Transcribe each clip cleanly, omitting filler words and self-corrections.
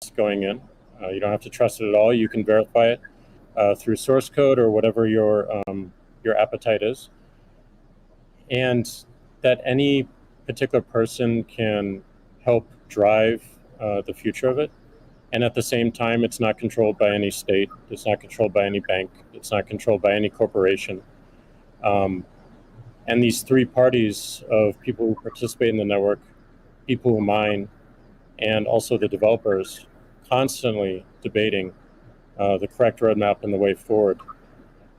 going in. You don't have to trust it at all. You can verify it through source code or whatever your appetite is, and that any particular person can help drive the future of it. And at the same time, it's not controlled by any state. It's not controlled by any bank. It's not controlled by any corporation. And these three parties of people who participate in the network, people who mine, and also the developers, constantly debating the correct roadmap and the way forward,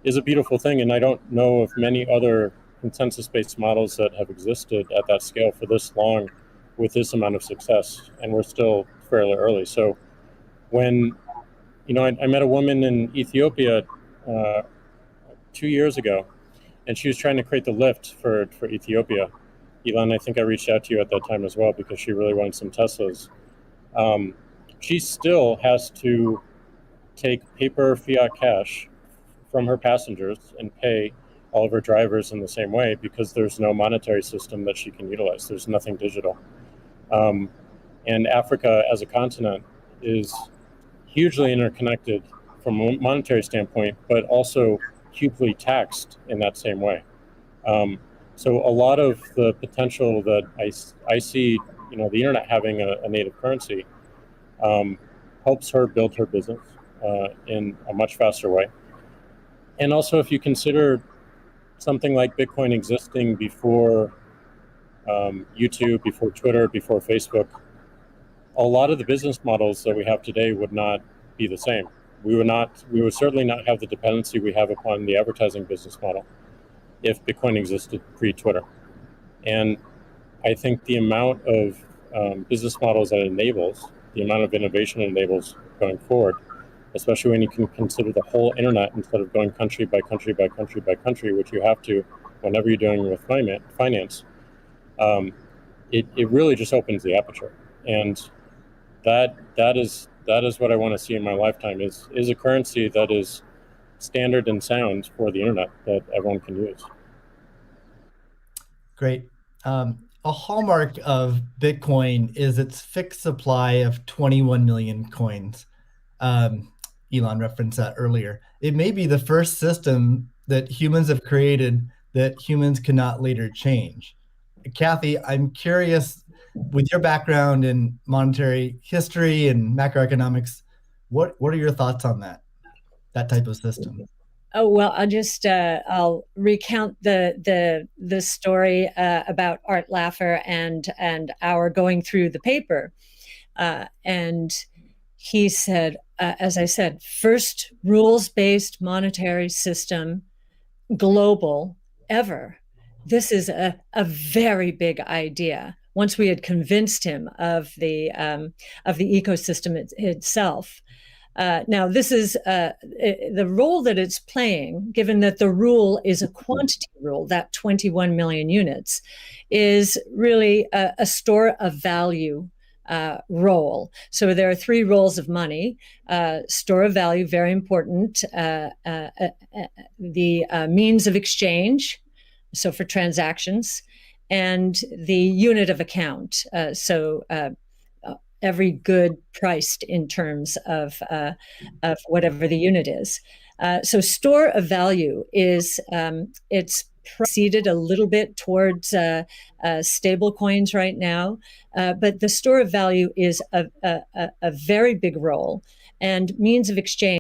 is a beautiful thing. And I don't know of many other consensus-based models that have existed at that scale for this long with this amount of success. And we're still fairly early. So when, I met a woman in Ethiopia 2 years ago, and she was trying to create the lift for Ethiopia. Elon, I think I reached out to you at that time as well because she really wanted some Teslas. She still has to take paper fiat cash from her passengers and pay all of her drivers in the same way because there's no monetary system that she can utilize. There's nothing digital. And Africa as a continent is hugely interconnected from a monetary standpoint, but also hugely taxed in that same way. So a lot of the potential that I see, the internet having a native currency helps her build her business in a much faster way. And also, if you consider something like Bitcoin existing before YouTube, before Twitter, before Facebook, a lot of the business models that we have today would not be the same. We would certainly not have the dependency we have upon the advertising business model if Bitcoin existed pre-Twitter. And I think the amount of business models that it enables, the amount of innovation it enables going forward, especially when you can consider the whole internet instead of going country by country by country by country, which you have to whenever you're dealing with finance, it really just opens the aperture. And that is what I want to see in my lifetime is a currency that is standard and sound for the internet that everyone can use. Great. A hallmark of Bitcoin is its fixed supply of 21 million coins. Elon referenced that earlier. It may be the first system that humans have created that humans cannot later change. Kathy, I'm curious, with your background in monetary history and macroeconomics, what are your thoughts on that type of system? Oh, well, I'll recount the story about Art Laffer and our going through the paper. And he said, as I said, first rules-based monetary system, global, ever. This is a very big idea. Once we had convinced him of the ecosystem itself. Now, this is the role that it's playing, given that the rule is a quantity rule, that 21 million units, is really a store of value role. So there are three roles of money. Store of value, very important. The means of exchange, so for transactions, and the unit of account. Every good priced in terms of whatever the unit is. So store of value is, it's proceeded a little bit towards stable coins right now, but the store of value is a very big role, and means of exchange